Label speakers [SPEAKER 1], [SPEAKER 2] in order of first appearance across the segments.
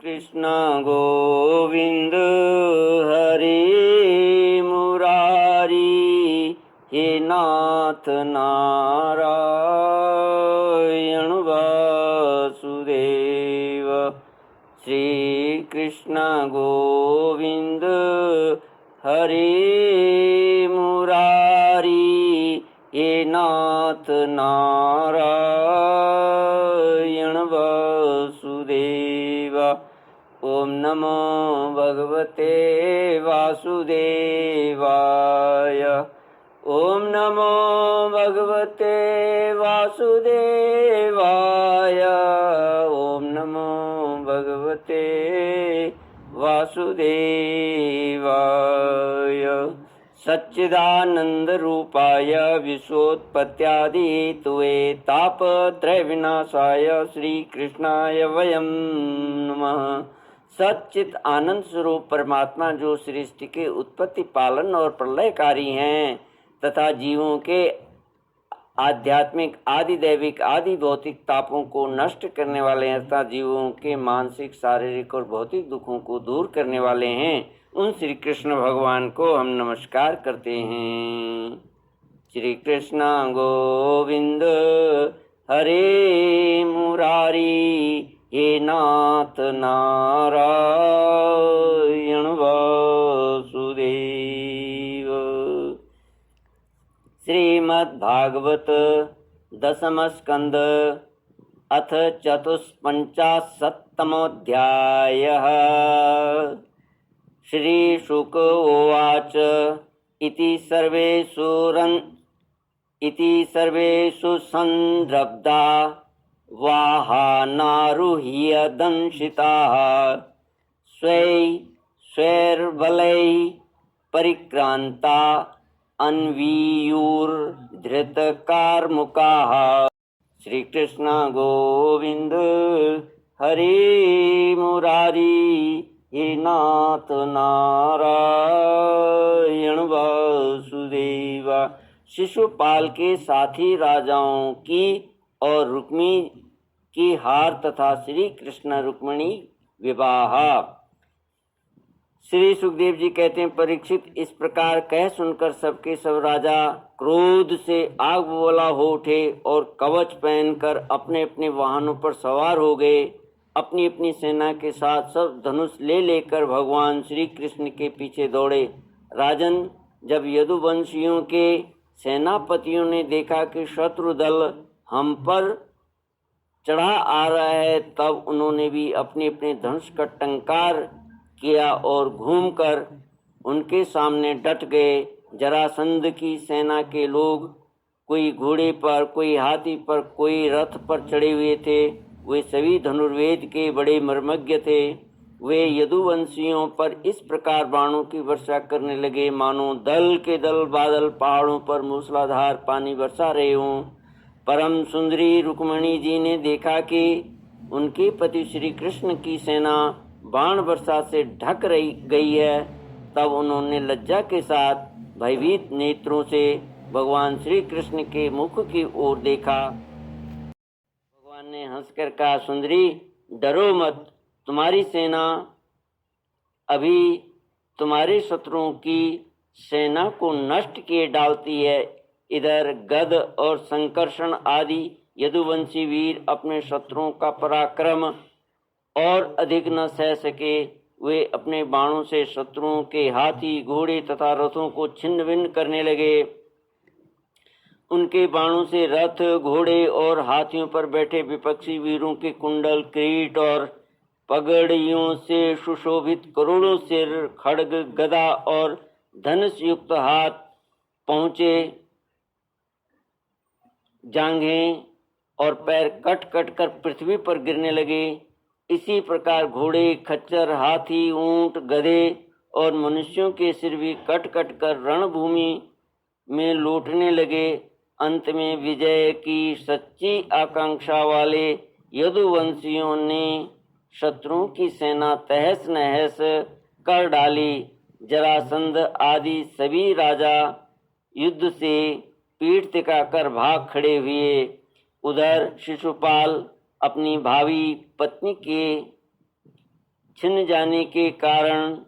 [SPEAKER 1] कृष्ण गोविंद हरे मुरारी, हे नाथ नारायण वासुदेव। श्री कृष्ण गोविंद हरे मुरारी, हे नाथ नारायण वासुदेव। ओम नमो भगवते वासुदेवाय। ओम नमो भगवते वासुदेवाय। ओम नमो भगवते वासुदेवाय। सच्चिदानंद रूपाय विश्वोत्पत्त्यादि हेतुवे तापत्रय विनाशाय श्री कृष्णाय वयं नमः। सच्चित आनंद स्वरूप परमात्मा जो सृष्टि के उत्पत्ति, पालन और प्रलयकारी हैं तथा जीवों के आध्यात्मिक, आदि दैविक, आदि भौतिक तापों को नष्ट करने वाले हैं तथा जीवों के मानसिक, शारीरिक और भौतिक दुखों को दूर करने वाले हैं, उन श्री कृष्ण भगवान को हम नमस्कार करते हैं। श्री कृष्ण गोविंद हरे मुरारी, हे नाथ नारायण वासुदेव। श्रीमद्भागवत दशम स्कंद अथ चतुष्पञ्चाशत्तमोऽध्यायः। श्रीशुक उवाच इति सर्वेषु संरब्धा वाहनारुह्य दंशिताः स्वैर्बलैः परिक्रांता अन्वीयुर्धृतकार्मुकाः। श्री कृष्ण गोविंद हरे मुरारी, हे नाथ नारायण वासुदेव। शिशुपाल के साथी राजाओं की और रुक्मी की हार तथा श्री कृष्ण रुक्मिणी विवाह। श्री सुखदेव जी कहते हैं, परीक्षित इस प्रकार कह सुनकर सबके सब राजा क्रोध से आग बबूला हो उठे और कवच पहनकर अपने अपने वाहनों पर सवार हो गए। अपनी अपनी सेना के साथ सब धनुष ले लेकर भगवान श्री कृष्ण के पीछे दौड़े। राजन, जब यदुवंशियों के सेनापतियों ने देखा कि शत्रु दल हम पर चढ़ा आ रहा है, तब उन्होंने भी अपने अपने धनुष का टंकार किया और घूमकर उनके सामने डट गए। जरासंध की सेना के लोग कोई घोड़े पर, कोई हाथी पर, कोई रथ पर चढ़े हुए थे। वे सभी धनुर्वेद के बड़े मर्मज्ञ थे। वे यदुवंशियों पर इस प्रकार बाणों की वर्षा करने लगे मानो दल के दल बादल पहाड़ों पर मूसलाधार पानी बरसा रहे हों। परम सुंदरी रुक्मिणी जी ने देखा कि उनके पति श्री कृष्ण की सेना बाण वर्षा से ढक रही गई है। तब उन्होंने लज्जा के साथ भयभीत नेत्रों से भगवान श्री कृष्ण के मुख की ओर देखा। भगवान ने हंसकर कहा, सुंदरी डरो मत, तुम्हारी सेना अभी तुम्हारे शत्रुओं की सेना को नष्ट किए डालती है। इधर गद और संकर्षण आदि यदुवंशी वीर अपने शत्रुओं का पराक्रम और अधिक न सह सके। वे अपने बाणों से शत्रुओं के हाथी, घोड़े तथा रथों को छिन्न भिन्न करने लगे। उनके बाणों से रथ, घोड़े और हाथियों पर बैठे विपक्षी वीरों के कुंडल, किरीट और पगड़ियों से सुशोभित करोड़ों सिर, खड्ग, गदा और धनुष युक्त हाथ पहुँचे, जांघें और पैर कट कट कर पृथ्वी पर गिरने लगे। इसी प्रकार घोड़े, खच्चर, हाथी, ऊंट, गधे और मनुष्यों के सिर भी कट कट कर रणभूमि में लौटने लगे। अंत में विजय की सच्ची आकांक्षा वाले यदुवंशियों ने शत्रुओं की सेना तहस नहस कर डाली। जरासंध आदि सभी राजा युद्ध से पीठ तिकाकर भाग खड़े हुए। उधर शिशुपाल अपनी भावी पत्नी के छिन जाने के कारण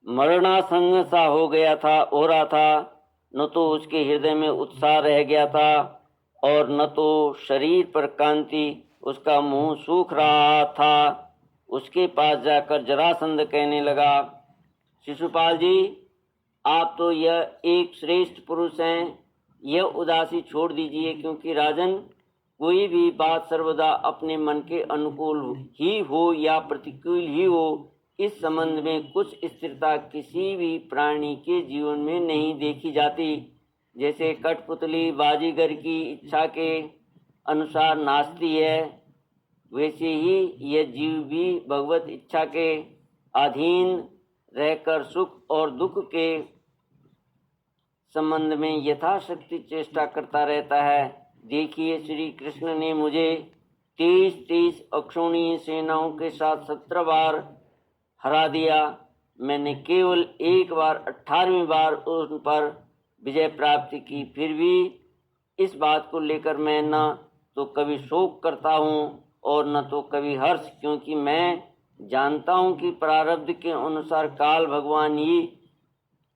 [SPEAKER 1] मरणासन्न सा हो रहा था। न तो उसके हृदय में उत्साह रह गया था और न तो शरीर पर कांति, उसका मुंह सूख रहा था। उसके पास जाकर जरासंध कहने लगा, शिशुपाल जी, आप तो यह एक श्रेष्ठ पुरुष हैं, यह उदासी छोड़ दीजिए, क्योंकि राजन, कोई भी बात सर्वदा अपने मन के अनुकूल ही हो या प्रतिकूल ही हो, इस संबंध में कुछ स्थिरता किसी भी प्राणी के जीवन में नहीं देखी जाती। जैसे कठपुतली बाजीगर की इच्छा के अनुसार नाचती है, वैसे ही यह जीव भी भगवत इच्छा के अधीन रहकर सुख और दुख के संबंध में यथाशक्ति चेष्टा करता रहता है। देखिए, श्री कृष्ण ने मुझे 23 अक्षौणी सेनाओं के साथ 17 बार हरा दिया। मैंने केवल एक बार 18वीं बार उन पर विजय प्राप्त की। फिर भी इस बात को लेकर मैं न तो कभी शोक करता हूँ और न तो कभी हर्ष, क्योंकि मैं जानता हूँ कि प्रारब्ध के अनुसार काल भगवान ही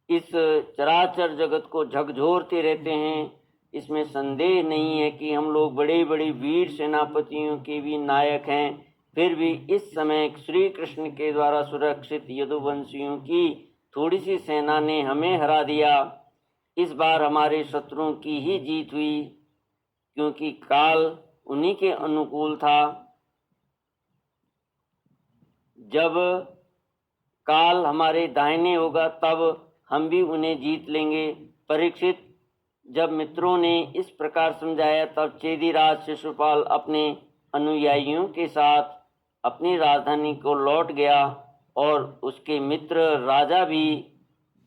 [SPEAKER 1] इस चराचर जगत को झकझोरते रहते हैं। इसमें संदेह नहीं है कि हम लोग बड़े बड़े वीर सेनापतियों के भी नायक हैं। फिर भी इस समय श्री कृष्ण के द्वारा सुरक्षित यदुवंशियों की थोड़ी सी सेना ने हमें हरा दिया। इस बार हमारे शत्रुओं की ही जीत हुई, क्योंकि काल उन्हीं के अनुकूल था। जब काल हमारे दाहिने होगा तब हम भी उन्हें जीत लेंगे। परीक्षित, जब मित्रों ने इस प्रकार समझाया तब चेदीराज शिशुपाल अपने अनुयायियों के साथ अपनी राजधानी को लौट गया और उसके मित्र राजा भी,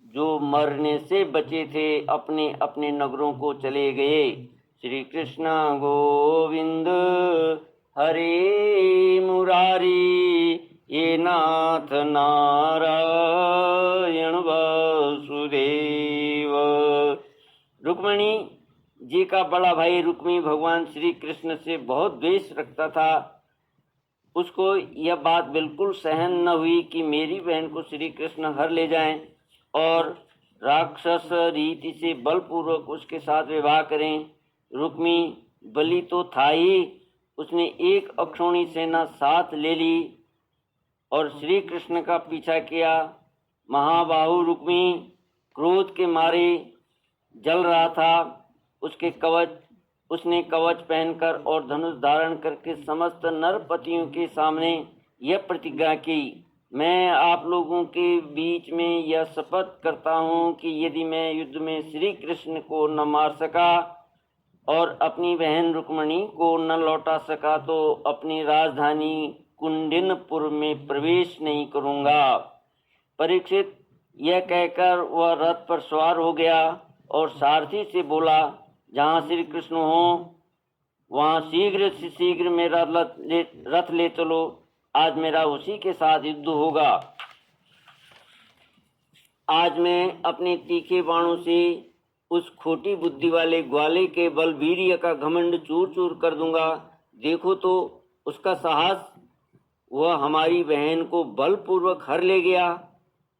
[SPEAKER 1] जो मरने से बचे थे, अपने अपने नगरों को चले गए। श्री कृष्ण गोविंद हरे मुरारी, ये नाथ नारायण वासुदेव। रुक्मिणी जी का बड़ा भाई रुक्मी भगवान श्री कृष्ण से बहुत द्वेष रखता था। उसको यह बात बिल्कुल सहन न हुई कि मेरी बहन को श्री कृष्ण हर ले जाएं और राक्षस रीति से बलपूर्वक उसके साथ विवाह करें। रुक्मी बलि तो था ही, उसने एक अक्षौणी सेना साथ ले ली और श्री कृष्ण का पीछा किया। महाबाहु रुक्मी क्रोध के मारे जल रहा था। उसने कवच पहनकर और धनुष धारण करके समस्त नरपतियों के सामने यह प्रतिज्ञा की, मैं आप लोगों के बीच में यह शपथ करता हूँ कि यदि मैं युद्ध में श्री कृष्ण को न मार सका और अपनी बहन रुक्मिणी को न लौटा सका तो अपनी राजधानी कुंडिनपुर में प्रवेश नहीं करूँगा। परीक्षित, यह कहकर वह रथ पर सवार हो गया और सारथी से बोला, जहाँ श्री कृष्ण हो वहाँ शीघ्र से शीघ्र मेरा रथ ले चलो, आज मेरा उसी के साथ युद्ध होगा। आज मैं अपने तीखे बाणों से उस खोटी बुद्धि वाले ग्वाले के बलवीर्य का घमंड चूर चूर कर दूंगा। देखो तो उसका साहस, वह हमारी बहन को बलपूर्वक हर ले गया।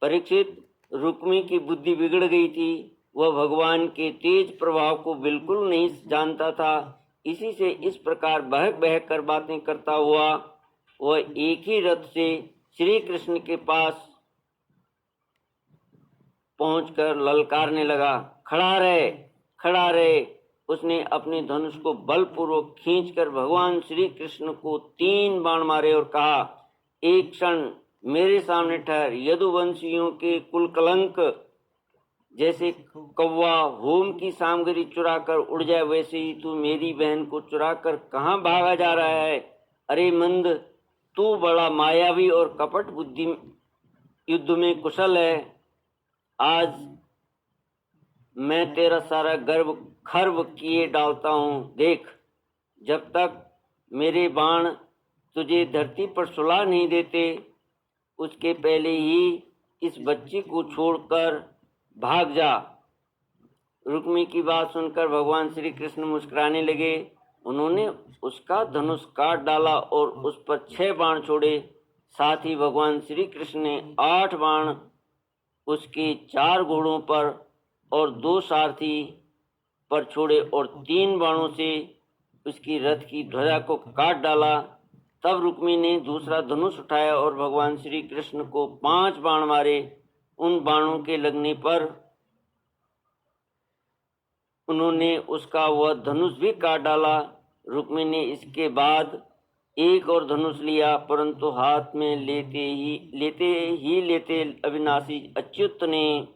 [SPEAKER 1] परीक्षित, रुक्मी की बुद्धि बिगड़ गई थी। वह भगवान के तेज प्रभाव को बिल्कुल नहीं जानता था। इसी से इस प्रकार बहक बहक कर बातें करता हुआ वह एक ही रथ से श्री कृष्ण के पास पहुंचकर ललकारने लगा, खड़ा रहे, खड़ा रहे। उसने अपने धनुष को बलपूर्वक खींचकर भगवान श्री कृष्ण को 3 बाण मारे और कहा, एक क्षण मेरे सामने ठहर। यदुवंशियों के कुल कलंक, जैसे कौवा होम की सामग्री चुराकर उड़ जाए, वैसे ही तू मेरी बहन को चुराकर कहाँ भागा जा रहा है। अरे मंद, तू बड़ा मायावी और कपट बुद्धि युद्ध में कुशल है। आज मैं तेरा सारा गर्व खर्व किए डालता हूँ। देख, जब तक मेरे बाण तुझे धरती पर सुला नहीं देते, उसके पहले ही इस बच्ची को छोड़कर भाग जा। रुक्मी की बात सुनकर भगवान श्री कृष्ण मुस्कुराने लगे। उन्होंने उसका धनुष काट डाला और उस पर 6 बाण छोड़े। साथ ही भगवान श्री कृष्ण ने 8 बाण उसके 4 घोड़ों पर और 2 सारथी पर छोड़े और 3 बाणों से उसकी रथ की ध्वजा को काट डाला। तब रुक्मी ने दूसरा धनुष उठाया और भगवान श्री कृष्ण को 5 बाण मारे। उन बाणों के लगने पर उन्होंने उसका वह धनुष भी काट डाला। रुक्मी ने इसके बाद एक और धनुष लिया, परंतु हाथ में लेते अविनाशी अच्युत ने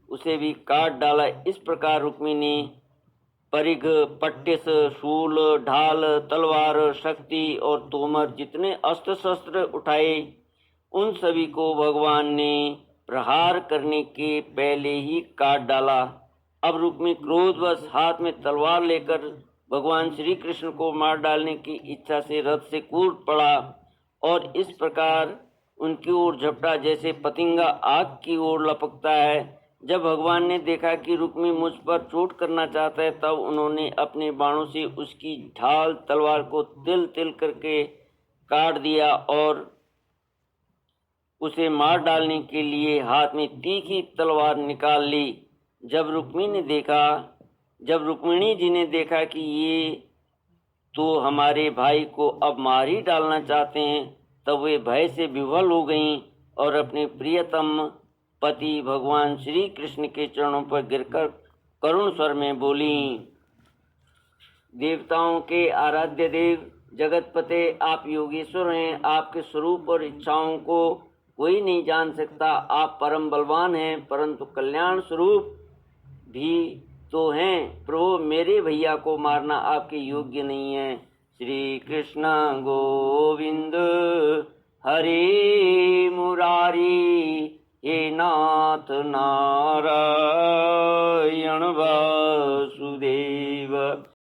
[SPEAKER 1] उसे भी काट डाला। इस प्रकार रुक्मी ने परिघ, पट्टिस, शूल, ढाल, तलवार, शक्ति और तोमर जितने अस्त्र शस्त्र उठाए उन सभी को भगवान ने प्रहार करने के पहले ही काट डाला। अब रुक्मी क्रोधवश हाथ में तलवार लेकर भगवान श्री कृष्ण को मार डालने की इच्छा से रथ से कूद पड़ा और इस प्रकार उनकी ओर झपटा जैसे पतंगा आग की ओर लपकता है। जब भगवान ने देखा कि रुक्मी मुझ पर चोट करना चाहता है, तब उन्होंने अपने बाणों से उसकी ढाल तलवार को तिल तिल करके काट दिया और उसे मार डालने के लिए हाथ में तीखी तलवार निकाल ली। जब रुक्मिणी जी ने देखा कि ये तो हमारे भाई को अब मार ही डालना चाहते हैं, तब वे भय से विह्वल हो गईं और अपने प्रियतम पति भगवान श्री कृष्ण के चरणों पर गिरकर करुण स्वर में बोली, देवताओं के आराध्य देव जगतपते, आप योगेश्वर हैं। आपके स्वरूप और इच्छाओं को कोई नहीं जान सकता। आप परम बलवान हैं, परंतु कल्याण स्वरूप भी तो हैं। प्रभु, मेरे भैया को मारना आपके योग्य नहीं है। श्री कृष्ण गोविंद हरे मुरारी, हे नाथ नारायण वासुदेव।